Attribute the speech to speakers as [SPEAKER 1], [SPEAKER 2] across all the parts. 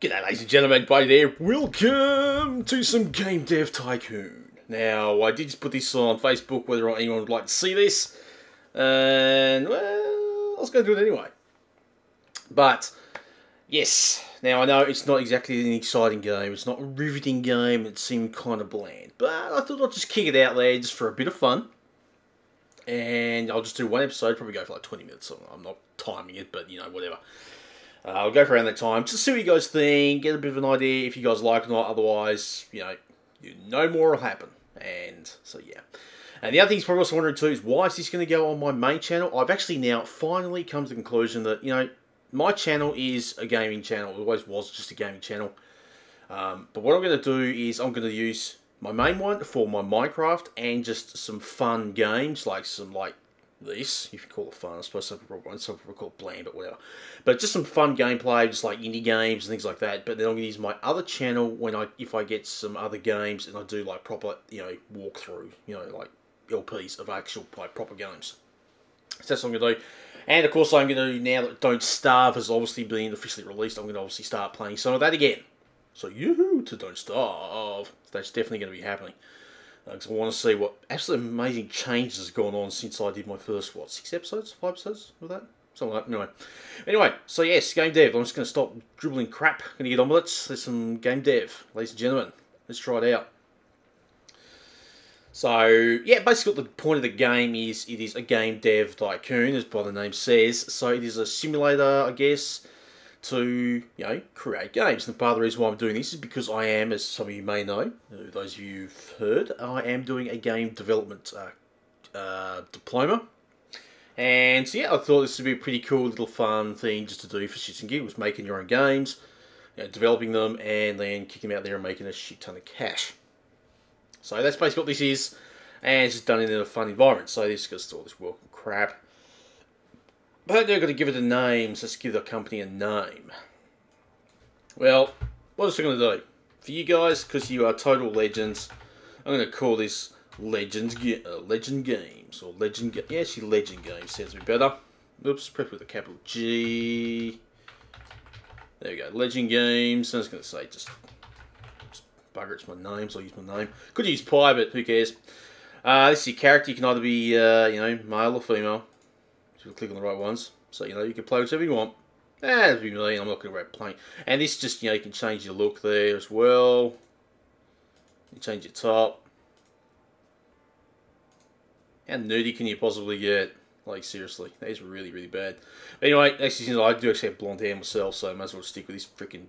[SPEAKER 1] G'day ladies and gentlemen, buddy there. Welcome to some Game Dev Tycoon. Now, I did just put this on Facebook whether or not anyone would like to see this. And, well, I was going to do it anyway. But, yes. Now, I know it's not exactly an exciting game. It's not a riveting game. It seemed kind of bland. But I thought I'd just kick it out there just for a bit of fun. And I'll just do one episode, probably go for like 20 minutes. I'm not timing it, but, you know, whatever. I'll go for around that time, just see what you guys think, get a bit of an idea if you guys like it or not. Otherwise, you know more will happen. And so, yeah. And the other thing you're probably also wondering too is why is this going to go on my main channel? I've actually now finally come to the conclusion that, you know, my channel is a gaming channel. It always was just a gaming channel. But what I'm going to do is I'm going to use my main one for my Minecraft and just some fun games, like this, if you call it fun. I suppose some people call it bland, but whatever. But just some fun gameplay, just like indie games and things like that. But then I'm going to use my other channel if I get some other games and I do like proper, walkthrough, like LPs of actual like proper games. So that's what I'm going to do. And of course I'm going to, now that Don't Starve has obviously been officially released, I'm going to obviously start playing some of that again. So yoo-hoo to Don't Starve. That's definitely going to be happening. Because I want to see what absolutely amazing changes has gone on since I did my first, 6 episodes? 5 episodes of that? Something like that. Anyway, so yes, game dev. I'm just going to stop dribbling crap. Going to get on with it. There's some game dev, ladies and gentlemen. Let's try it out. So, yeah, basically the point of the game is it is a game dev tycoon, as by the name says. So it is a simulator, I guess, to, create games. And part of the reason why I'm doing this is because I am, as some of you may know, those of you who've heard, I am doing a game development diploma. And so yeah, I thought this would be a pretty cool little fun thing just to do for shits and giggles, making your own games, developing them, and then kicking them out there and making a shit ton of cash. So that's basically what this is, and it's just done in a fun environment. So this goes through all this welcome crap. But they're going to give it a name, so let's give the company a name. Well, what is it going to do? For you guys, because you are total legends, I'm going to call this Legend Games. Or yeah, actually Legend Games sounds a bit better. Oops, prep with a capital G. There we go, Legend Games. I was going to say, just bugger, it's my name, so I'll use my name. Could use Pi, but who cares? This is your character. You can either be, male or female. So click on the right ones. So, you can play whichever you want. That'd be me. I'm not going to worry about playing. And this just, you can change your look there as well. You change your top. How nerdy can you possibly get? Like, seriously. That is really, really bad. But anyway, actually, I do actually have blonde hair myself, so I might as well stick with this freaking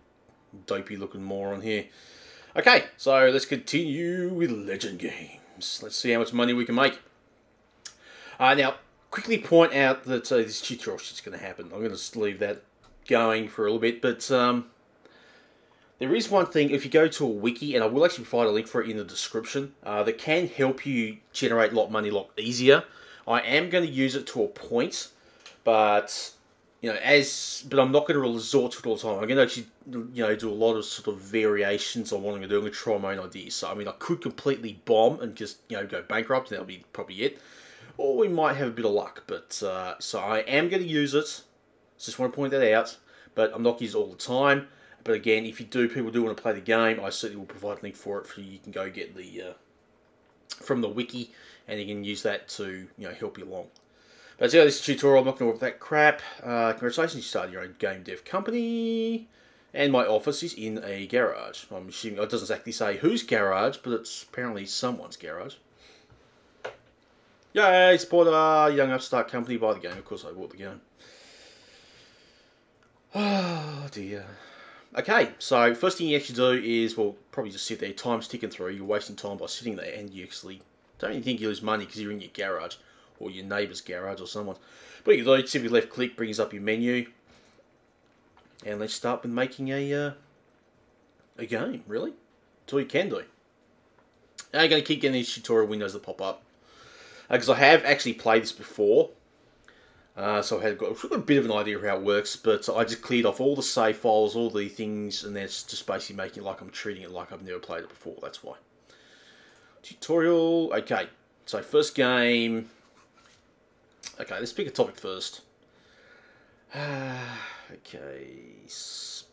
[SPEAKER 1] dopey looking moron here. Okay, so let's continue with Legend Games. Let's see how much money we can make. Now, quickly point out that this tutorial shit's going to happen. I'm going to leave that going for a little bit, but there is one thing. If you go to a wiki, and I will actually provide a link for it in the description, that can help you generate a lot of money a lot easier. I am going to use it to a point, but but I'm not going to resort to it all the time. I'm going to actually, do a lot of sort of variations on what I'm going to do. I'm going to try my own ideas. So, I mean, I could completely bomb and just, go bankrupt, and that'll be probably it. Or we might have a bit of luck, but, so I am going to use it. Just want to point that out, but I'm not going to use it all the time. But again, if people do want to play the game, I certainly will provide a link for it, for you can go get the, from the wiki, and you can use that to, help you along. But yeah, this tutorial, I'm not going to work with that crap. Congratulations, you started your own game dev company. And my office is in a garage. I'm assuming, it doesn't exactly say whose garage, but it's apparently someone's garage. Yay, support a young upstart company, buy the game. Of course I bought the game. Oh dear. Okay, so first thing you actually do is, well, probably just sit there. Time's ticking through. You're wasting time by sitting there, and you actually don't even think you lose money because you're in your garage, or your neighbour's garage, or someone's. But you do, simply left click brings up your menu, and let's start with making a game. Really, that's all you can do. Now you're going to keep getting these tutorial windows that pop up. Because I have actually played this before, so I've got a bit of an idea of how it works, but I just cleared off all the save files, all the things, and that's just basically making it like I'm treating it like I've never played it before, that's why. Tutorial, okay, so first game, okay, let's pick a topic first. Okay,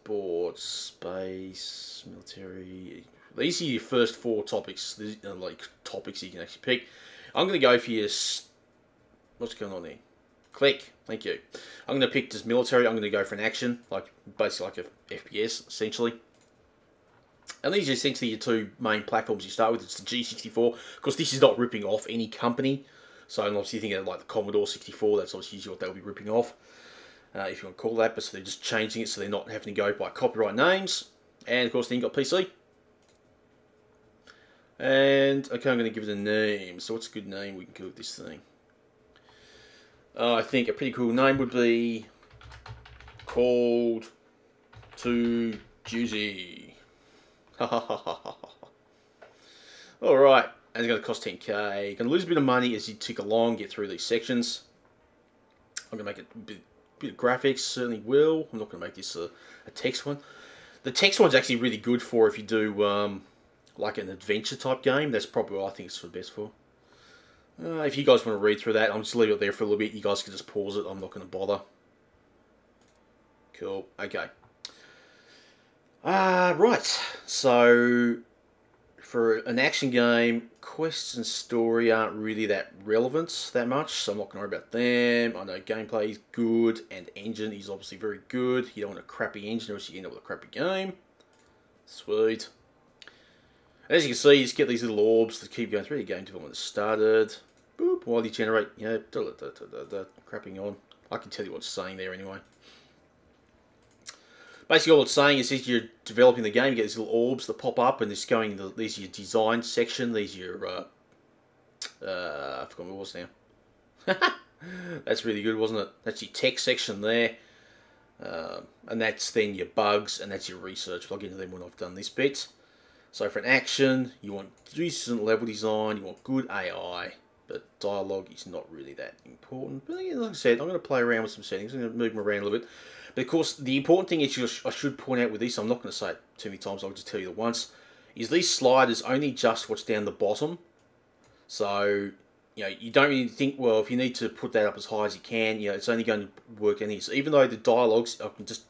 [SPEAKER 1] sports, space, military. These are your first 4 topics. These are like topics you can actually pick. I'm going to go for your... What's going on there? Click. Thank you. I'm going to pick just military. I'm going to go for an action, like basically like a FPS, essentially. And these are essentially your 2 main platforms you start with. It's the G64, because this is not ripping off any company. So I'm obviously thinking of like the Commodore 64. That's obviously usually what they'll be ripping off, if you want to call that. But so they're just changing it so they're not having to go by copyright names. And of course, then you've got PC. And okay, I'm going to give it a name. So what's a good name we can give this thing? I think a pretty cool name would be called Too Juicy. Alright, and it's going to cost 10k. You're going to lose a bit of money as you tick along, get through these sections. I'm going to make it a bit of graphics, certainly will. I'm not going to make this a text one. The text one's actually really good for if you do like an adventure type game. That's probably what I think it's for best for. If you guys want to read through that, I'll just leave it there for a little bit. You guys can just pause it. I'm not going to bother. Cool. Okay. Right. So, for an action game, quests and story aren't really that relevant that much, so I'm not going to worry about them. I know gameplay is good, and engine is obviously very good. You don't want a crappy engine, or else you end up with a crappy game. Sweet. As you can see, you just get these little orbs that keep going through. Your game development has started. Boop, while you generate, you know, crapping on. I can tell you what it's saying there anyway. Basically, all it's saying is as you're developing the game, you get these little orbs that pop up, and this going. These are your design section. These are your I forgot what it was now. That's really good, wasn't it? That's your tech section there, and that's then your bugs, and that's your research. I'll get into them when I've done this bit. So for an action, you want decent level design, you want good AI, but dialogue is not really that important. But again, like I said, I'm going to play around with some settings. I'm going to move them around a little bit. But of course, the important thing is, I should point out with this, I'm not going to say it too many times, I'll just tell you it once, is these sliders only adjust what's down the bottom. So, you know, you don't really think, well, if you need to put that up as high as you can, you know, it's only going to work in here. So even though the dialogues, I can just...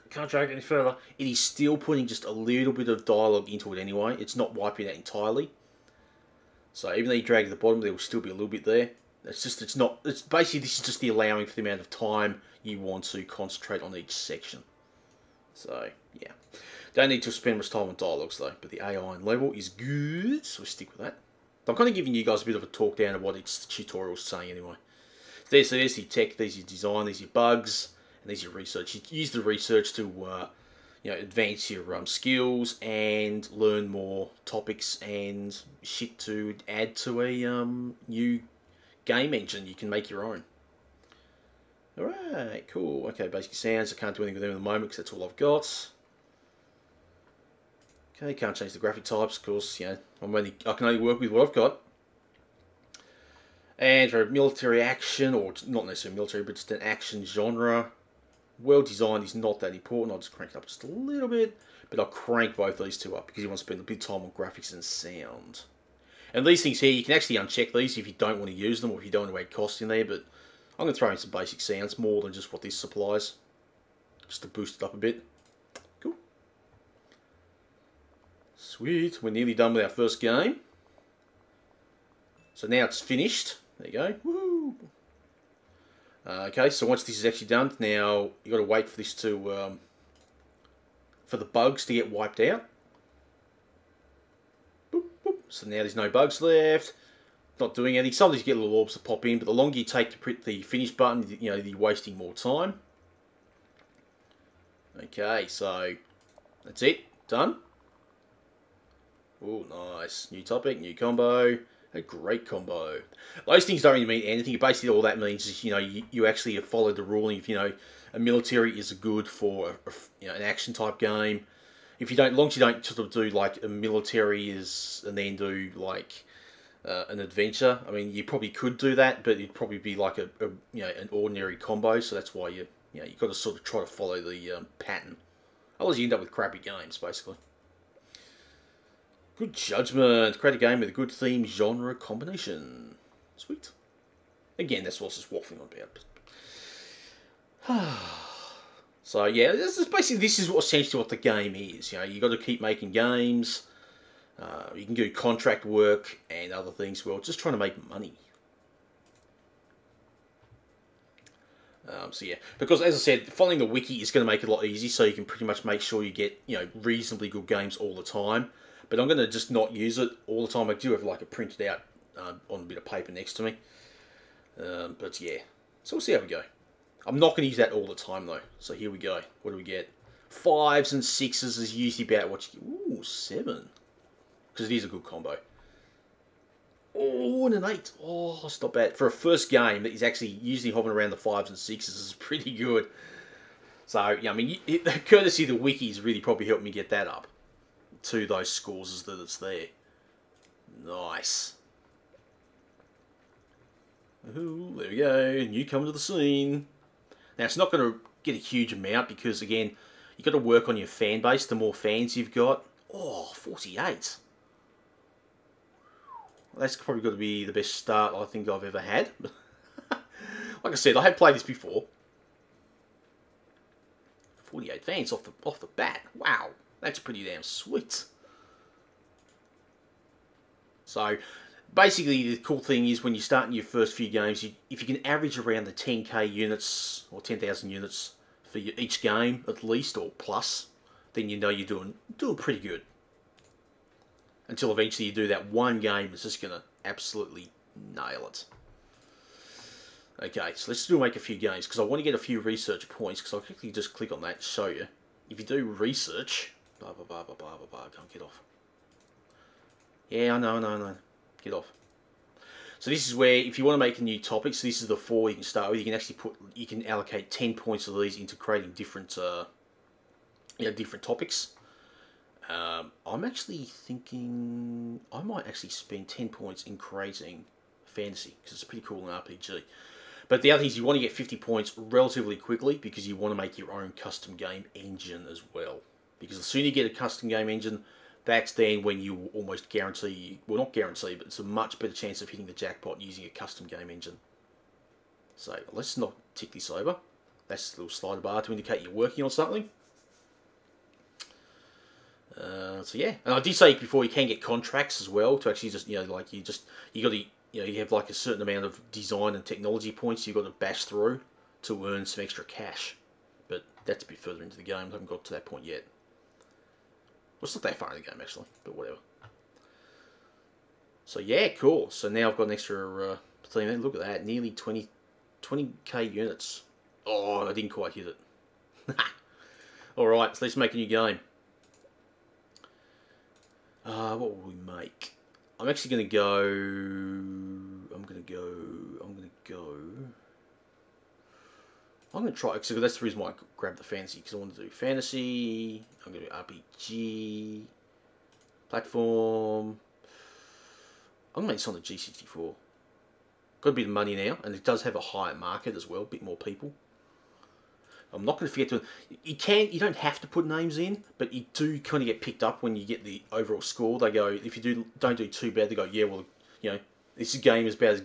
[SPEAKER 1] can't drag it any further. It is still putting just a little bit of dialogue into it anyway. It's not wiping it entirely. So even though you drag it to the bottom, there will still be a little bit there. It's just, it's not, it's basically, this is just the allowing for the amount of time you want to concentrate on each section. So, yeah. Don't need to spend much time on dialogues though, but the AI and level is good, so we'll stick with that. I'm kind of giving you guys a bit of a talk down of what each tutorial is saying anyway. So there's your tech, there's your design, there's your bugs, and there's your research. You use the research to you know, advance your skills and learn more topics and shit to add to a new game engine. You can make your own. Alright, cool. Okay, basic sounds. I can't do anything with them at the moment because that's all I've got. Okay, can't change the graphic types, of course. You know, I can only work with what I've got. And for military action, or not necessarily military, but just an action genre, well designed is not that important. I'll just crank it up just a little bit, but I'll crank both these two up because you want to spend a bit of time on graphics and sound. And these things here, you can actually uncheck these if you don't want to use them or if you don't want to add cost in there, but I'm going to throw in some basic sounds more than just what this supplies, just to boost it up a bit. Cool. Sweet, we're nearly done with our first game. So now it's finished. There you go. Woo! Okay, so once this is actually done, now you got to wait for this to for the bugs to get wiped out. Boop, boop. So now there's no bugs left. Not doing anything. Some of these get little orbs to pop in, but the longer you take to print the finish button, you know, you're wasting more time. Okay, so that's it. Done. Oh, nice. New topic, new combo. A great combo. Those things don't really mean anything. Basically, all that means is, you know, you actually have followed the ruling. If, you know, a military is good for you know, an action type game. If you don't, as long as you don't sort of do like a military is and then do like an adventure. I mean, you probably could do that, but it'd probably be like a you know, an ordinary combo. So that's why you know, you've got to sort of try to follow the pattern. Otherwise, you end up with crappy games, basically. Good judgment. Create a game with a good theme genre combination. Sweet. Again, that's what I was just waffling on about. So yeah, this is essentially what the game is. You know, you got to keep making games. You can do contract work and other things. Well, just trying to make money. So yeah, because as I said, following the wiki is going to make it a lot easier, so you can pretty much make sure you get, you know, reasonably good games all the time. But I'm going to just not use it all the time. I do have like a printed out on a bit of paper next to me. But yeah, so we'll see how we go. I'm not going to use that all the time though. So here we go. What do we get? 5s and 6s is usually about what you get. Ooh, 7. Because it is a good combo. Oh, and an 8. Oh, it's not bad. For a first game that is actually usually hovering around the 5s and 6s is pretty good. So, yeah, I mean, courtesy of the wikis really probably helped me get that up to those scores that it's there. Nice. Ooh, there we go. Newcomer to the scene. Now, it's not going to get a huge amount because, again, you've got to work on your fan base. The more fans you've got. Oh, 48. That's probably got to be the best start I think I've ever had. Like I said, I have played this before. 48 fans off the bat. Wow, that's pretty damn sweet. So, basically, the cool thing is when you start in your first few games, if you can average around the 10k units or 10,000 units for each game at least or plus, then you know you're doing pretty good. Until eventually you do that one game that's just going to absolutely nail it. Okay, so let's make a few games, because I want to get a few research points, because I'll quickly just click on that and show you. If you do research... Can't get off. Yeah, I know. Get off. So this is where, if you want to make a new topic, so this is the 4 you can start with, you can actually you can allocate 10 points of these into creating different, different topics. I'm actually thinking I might actually spend 10 points in creating fantasy, because it's pretty cool in RPG. But the other thing is you want to get 50 points relatively quickly, because you want to make your own custom game engine as well. Because the sooner you get a custom game engine, that's then when you almost guarantee, well, not guarantee, but it's a much better chance of hitting the jackpot using a custom game engine. So let's not tick this over. That's the little slider bar to indicate you're working on something. So yeah, and I did say before you can get contracts as well to actually just, you got to, you have like a certain amount of design and technology points you've got to bash through to earn some extra cash. But that's a bit further into the game. I haven't got to that point yet. Well, it's not that far in the game actually, but whatever. So yeah, cool. So now I've got an extra thing. Look at that, nearly 20k units. Oh, I didn't quite hit it. All right, so let's make a new game. What will we make? I'm actually going to go... I'm going to try... Because that's the reason why I grabbed the fantasy. Because I want to do fantasy. I'm going to do RPG. Platform. I'm going to make this on the G64. Got a bit of money now. And it does have a higher market as well. A bit more people. I'm not going to forget to... You don't have to put names in, but you do kind of get picked up when you get the overall score. They go, if you don't do too bad, they go, yeah, well, the game is about as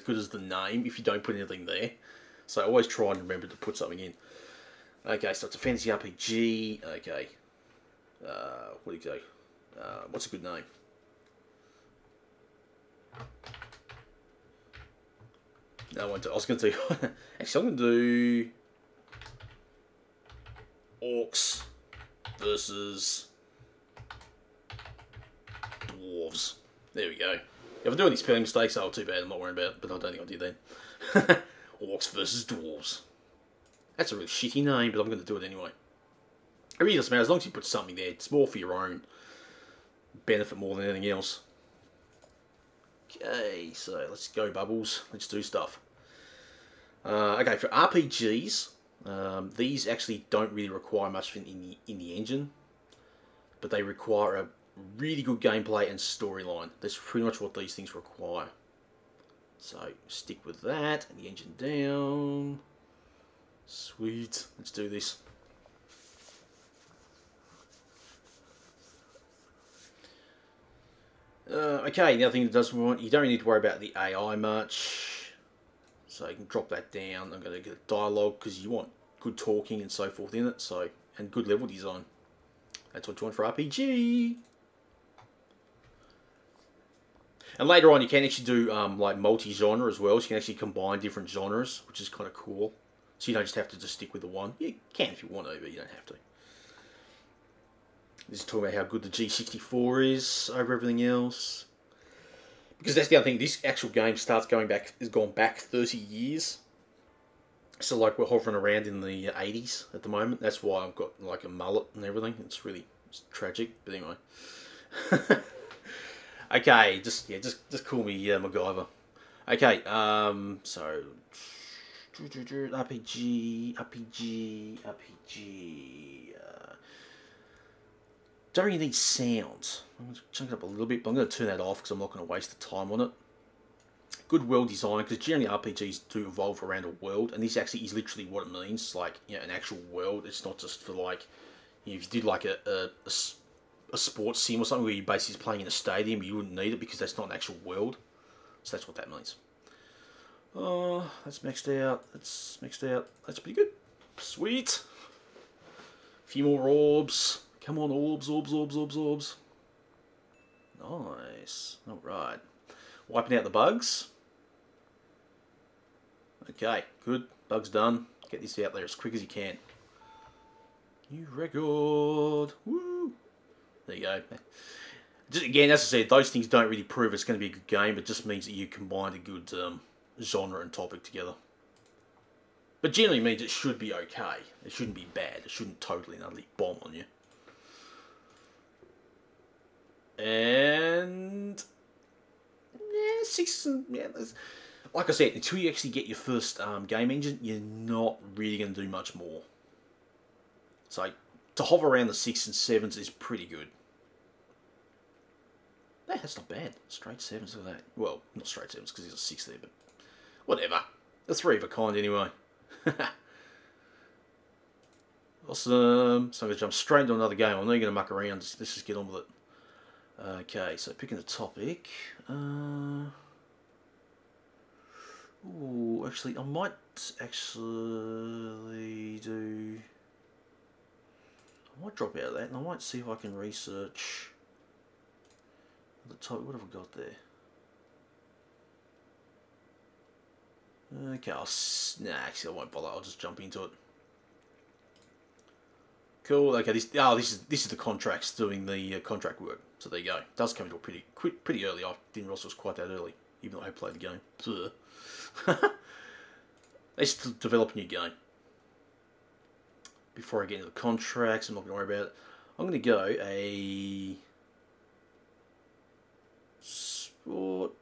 [SPEAKER 1] good as the name if you don't put anything there. So I always try and remember to put something in. Okay, so it's a fantasy RPG. Okay. What do you say? What's a good name? No, I won't do. I was going to do... Actually, I'm going to do... Orcs versus dwarves. There we go. If I'm doing any spelling mistakes, oh, too bad. I'm not worrying about it, but I don't think I'll do that. Orcs versus dwarves. That's a really shitty name, but I'm going to do it anyway. It really doesn't matter as long as you put something there. It's more for your own benefit more than anything else. Okay, so let's go, Bubbles. Let's do stuff. Okay, for RPGs. These actually don't really require much in the engine, but they require a really good gameplay and storyline. That's pretty much what these things require. So stick with that, and the engine down. Sweet, let's do this. Okay, the other thing that does want, you don't really need to worry about the AI much. So you can drop that down. I'm going to get a dialogue because you want good talking and so forth in it. So, and good level design. That's what you want for RPG. And later on, you can actually do like multi-genre as well. So you can actually combine different genres, which is kind of cool. So you don't just have to just stick with the one. You can if you want to, but you don't have to. This is talking about how good the G64 is over everything else. Because that's the other thing. This actual game has gone back 30 years. So like we're hovering around in the 80s at the moment. That's why I've got like a mullet and everything. It's tragic, but anyway. Okay, just call me MacGyver. Okay, so RPG. Don't really need sounds. I'm going to chunk it up a little bit, but I'm going to turn that off because I'm not going to waste the time on it. Good world design, because generally RPGs do evolve around a world, and this actually is literally what it means, like, you know, an actual world. It's not just for like, you know, if you did like a sports sim or something where you're basically playing in a stadium, you wouldn't need it because that's not an actual world. So that's what that means. Oh, that's maxed out. That's maxed out. That's pretty good. Sweet. A few more orbs. Come on, orbs. Nice. Alright. Wiping out the bugs. Okay, good. Bugs done. Get this out there as quick as you can. New record. Woo! There you go. Just, again, as I said, those things don't really prove it's going to be a good game. It just means that you combined a good genre and topic together. But generally means it should be okay. It shouldn't be bad. It shouldn't totally and utterly bomb on you. And yeah, like I said, until you actually get your first game engine, you're not really going to do much more. So to hover around the 6s and 7s is pretty good. Hey, that's not bad. Straight 7s, look at that. Well, not straight 7s because there's a 6 there, but whatever. The 3 of a kind anyway. Awesome. So I'm going to jump straight into another game. I'm not going to muck around. Let's just get on with it. Okay, so picking the topic. Ooh, actually, I might actually do... I might drop out of that and I might see if I can research the topic. What have I got there? Okay, actually I won't bother. I'll just jump into it. Cool. Okay, this is the contracts doing the contract work. So there you go. It does come into it pretty early. I didn't realize it was quite that early, even though I played the game. They're still developing your game. Before I get into the contracts, I'm not going to worry about it. I'm going to go a sport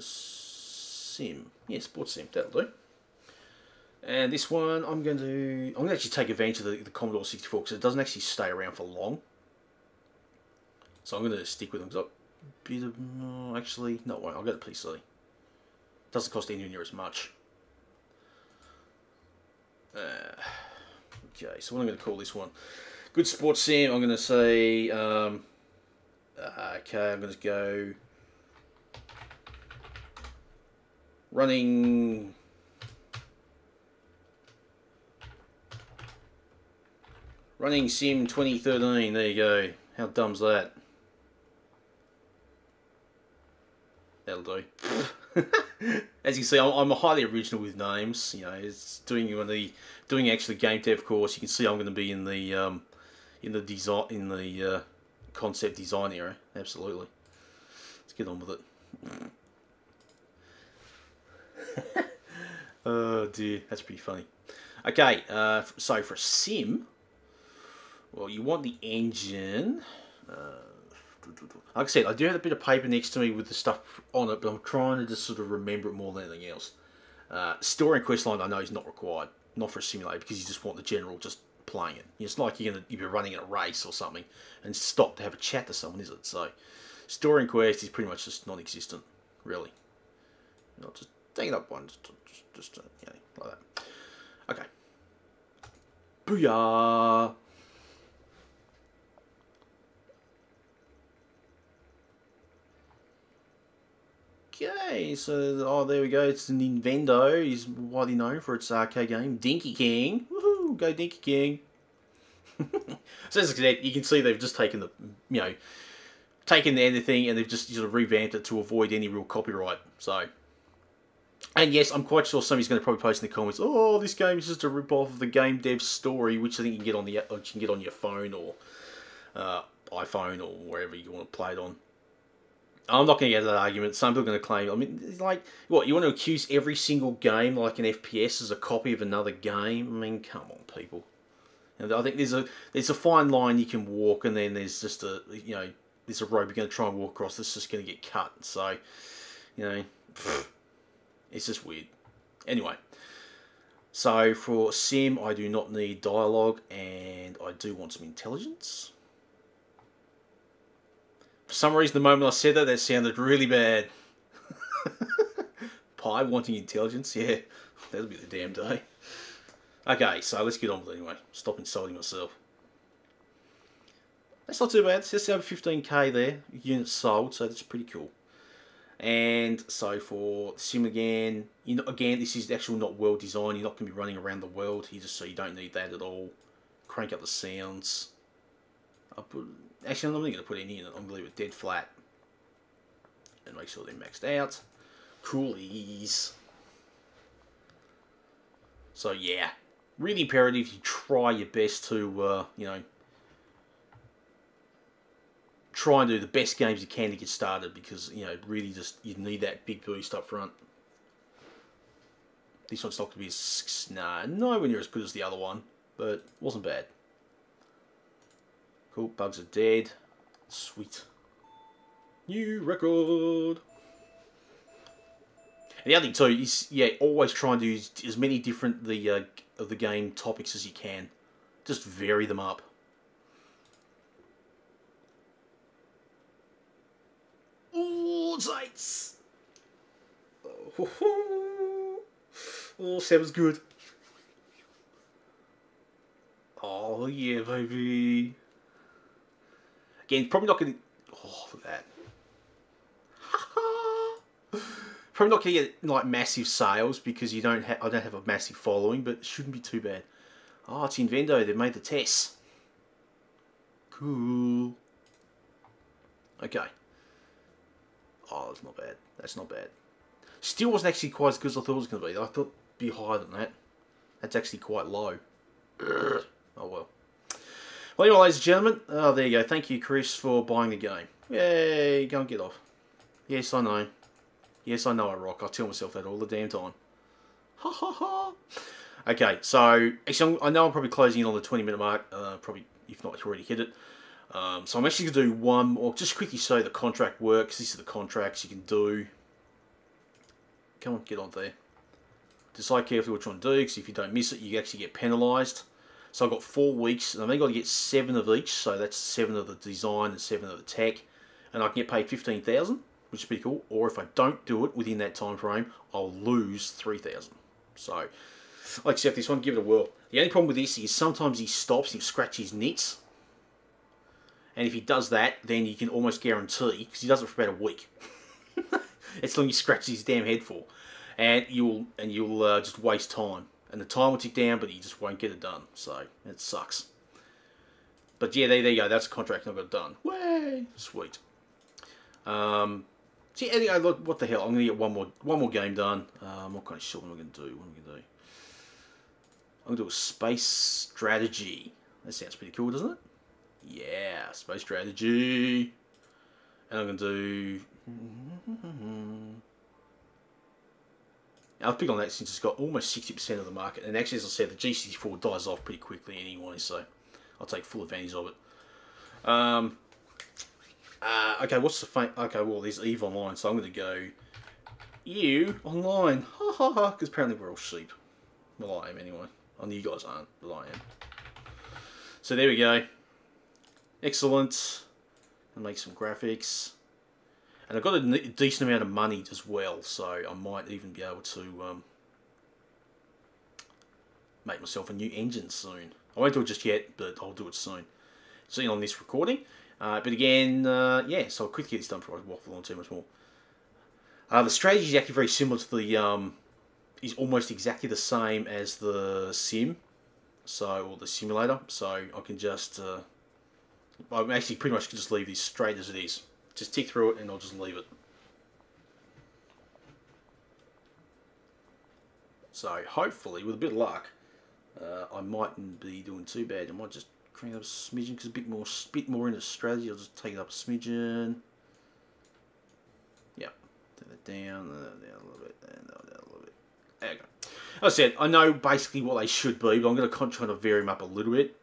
[SPEAKER 1] sim. Yeah, sports sim. That'll do. And this one, I'm going to actually take advantage of the Commodore 64 because it doesn't actually stay around for long. So I'm going to stick with them. Actually, no, I won't. I'll go to PC. Doesn't cost anywhere near as much. Okay, so what I'm going to call this one? Good sports sim. I'm going to say. Okay, I'm going to go. Running Sim 2013. There you go. How dumb's that? That'll do. As you can see, I'm highly original with names. You know, it's doing actually game dev course. You can see I'm going to be in the concept design area. Absolutely. Let's get on with it. Oh dear, that's pretty funny. Okay, so for a sim, well, you want the engine. Like I said, I do have a bit of paper next to me with the stuff on it, but I'm trying to just sort of remember it more than anything else. Story and questline I know is not required, not for a simulator, because you just want the general just playing it. It's not like you'll be running in a race or something and stop to have a chat to someone, is it? So, story and quest is pretty much just non-existent, really. You know, just take it up one, just you know, like that. Okay. Booyah! Okay, so, oh, there we go. It's Nintendo. He's widely known for its arcade game, Dinky King. Woohoo, go Dinky King. So as I said, you can see they've just taken the, taken anything and they've just sort of revamped it to avoid any real copyright. So, and yes, I'm quite sure somebody's going to probably post in the comments, oh, this game is just a rip-off of the game dev story, which I think you can get on your phone or iPhone or wherever you want to play it on. I'm not going to get that argument. Some people are going to claim, I mean, it's like, what, you want to accuse every single game, like an FPS, as a copy of another game? I mean, come on, people. And I think there's a fine line you can walk, and then there's just there's a road you're going to try and walk across that's just going to get cut. So, it's just weird. Anyway, so for Sim, I do not need dialogue, and I do want some intelligence. For some reason, the moment I said that sounded really bad. Pie wanting intelligence? Yeah, that'll be the damn day. Okay, so let's get on with it anyway. Stop insulting myself. That's not too bad. It's just over 15k there. Units sold, so that's pretty cool. And so for Sim again, again, this is actually not well designed. You're not going to be running around the world here, just so you don't need that at all. Crank up the sounds. Actually, I'm not going to put any in it. I'm going to leave it dead flat. And make sure they're maxed out. Coolies. So yeah, really imperative you try your best to, try and do the best games you can to get started, because, really just, you need that big boost up front. This one's not going to be as, nowhere near as good as the other one, but wasn't bad. Cool, bugs are dead. Sweet. New record. And the other thing too is, always try and do as many different of the game topics as you can. Just vary them up. Ooh, sights! Oh, Seven's good. Oh yeah, baby. Again, probably not going to... Oh, look at that. Probably not going to get like massive sales because I don't have a massive following, but it shouldn't be too bad. Oh, it's Invendo. They've made the tests. Cool. Okay. Oh, that's not bad. That's not bad. Still wasn't actually quite as good as I thought it was going to be. I thought it'd be higher than that. That's actually quite low. Oh well. Well, anyway, ladies and gentlemen, there you go. Thank you, Chris, for buying the game. Yay, go and get off. Yes, I know. Yes, I know I rock. I tell myself that all the damn time. Ha ha ha. Okay, so actually, I know I'm probably closing in on the 20-minute mark. Probably, if not, already hit it. So I'm actually going to do one more. Just quickly show you the contract works. These are the contracts you can do. Come on, get on there. Decide carefully what you want to do, because if you don't miss it, you actually get penalised. So I've got 4 weeks, and I've only got to get 7 of each, so that's 7 of the design and 7 of the tech, and I can get paid 15,000, which is pretty cool. Or if I don't do it within that time frame, I'll lose 3,000. So, I'll accept this one, give it a whirl. The only problem with this is sometimes he stops, he'll scratch his nits, and if he does that, then you can almost guarantee, because he does it for about a week. It's long you scratch his damn head for, and you'll just waste time. And the time will tick down, but you just won't get it done. So, it sucks. But yeah, there you go. That's a contract I've got done. Way! Sweet. See, anyway, look, what the hell? I'm going to get one more game done. What kind of shit am I going to do? What am I going to do? I'm going to do a space strategy. That sounds pretty cool, doesn't it? Yeah, space strategy. And I'm going to do... I'll pick on that since it's got almost 60% of the market. And actually, as I said, the G64 dies off pretty quickly anyway, so I'll take full advantage of it. Okay, what's the okay, well, there's EVE Online, so I'm going to go you online. Ha ha ha, because apparently we're all sheep. Well, I am anyway. I know you guys aren't, but I am. So there we go. Excellent. I'll make some graphics. And I've got a decent amount of money as well, so I might even be able to make myself a new engine soon. I won't do it just yet, but I'll do it soon. See you on this recording. But again, yeah, so I'll quickly get this done before I waffle on too much more. The strategy is actually very similar to the, is almost exactly the same as the sim, or the simulator. So I can just, I'm actually pretty much just leave this straight as it is. Just tick through it and I'll just leave it. So hopefully, with a bit of luck, I mightn't be doing too bad. I might just crank up a smidgen because a bit more into strategy. I'll just take it up a smidgen. Yeah, take that down a little bit, and down a little bit. There you go. As I said, I know basically what they should be, but I'm going to try to vary them up a little bit.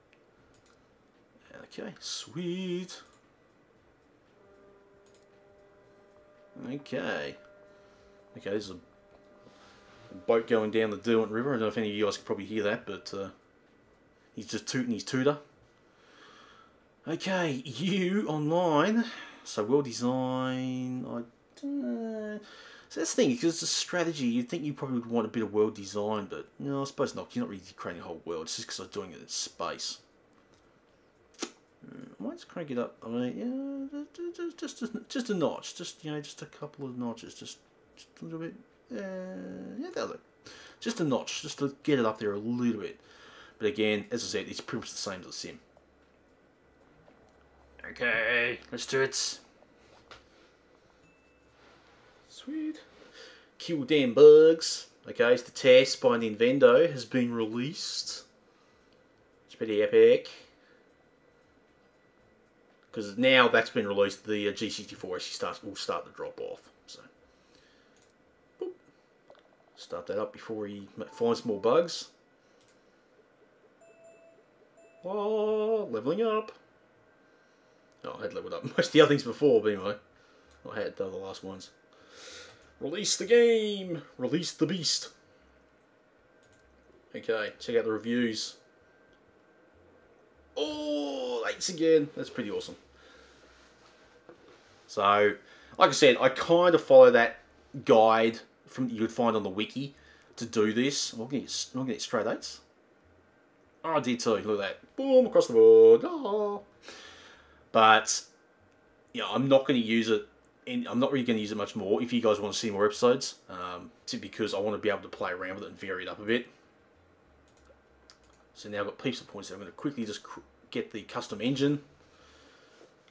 [SPEAKER 1] Okay, sweet. Okay. Okay, this is a boat going down the Derwent River. I don't know if any of you guys can probably hear that, but he's just tooting his tooter. Okay, you online. So well designed. So that's the thing, because it's a strategy. You'd think you probably would want a bit of world design, but no, I suppose not. You're not really creating a whole world. It's just because I'm doing it in space. I might just crank it up. I mean, yeah, just a notch. Just just a couple of notches. Just a little bit. Yeah, that'll do. Just a notch, just to get it up there a little bit. But again, as I said, it's pretty much the same as the sim. Okay, let's do it. Sweet. Kill damn bugs. Okay, so the test by Nintendo has been released. It's pretty epic. Because now that's been released, the G64 actually will start to drop off. So, boop. Start that up before he finds more bugs. Oh, leveling up. Oh, I had leveled up most of the other things before, but anyway, I had the last ones. Release the game! Release the beast! Okay, check out the reviews. Oh, 8s again. That's pretty awesome. So, like I said, I kind of follow that guide you would find on the wiki to do this. I'm going to get straight 8s. Oh, I did too. Look at that. Boom, across the board. Oh. But, yeah, I'm not going to use it. I'm not really going to use it much more if you guys want to see more episodes. Because I want to be able to play around with it and vary it up a bit. So now I've got peeps of points there. I'm going to quickly just get the custom engine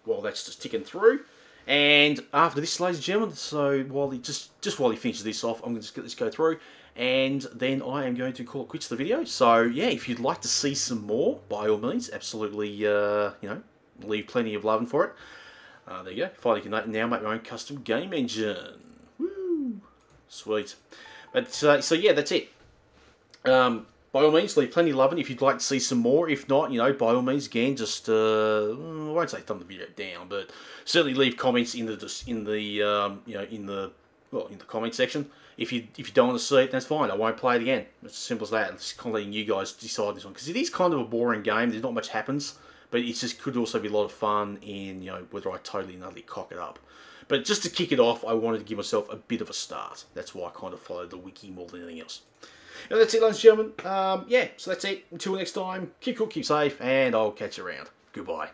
[SPEAKER 1] while that's just ticking through. And after this, ladies and gentlemen, so while he while he finishes this off, I'm going to just get this go through, and then I am going to call it quits to the video. So yeah, if you'd like to see some more, by all means, absolutely, leave plenty of loving for it. There you go. Finally can now make my own custom game engine. Woo! Sweet. But so yeah, that's it. By all means, leave plenty of loving if you'd like to see some more. If not, by all means, again, just I won't say thumb the video down, but certainly leave comments in the comment section. If you don't want to see it, that's fine. I won't play it again. It's as simple as that. It's kind of letting you guys decide this one, because it is kind of a boring game. There's not much happens, but it just could also be a lot of fun in whether I totally and utterly cock it up. But just to kick it off, I wanted to give myself a bit of a start. That's why I kind of followed the wiki more than anything else. And that's it, ladies and gentlemen. Yeah, so that's it. Until next time, keep cool, keep safe, and I'll catch you around. Goodbye.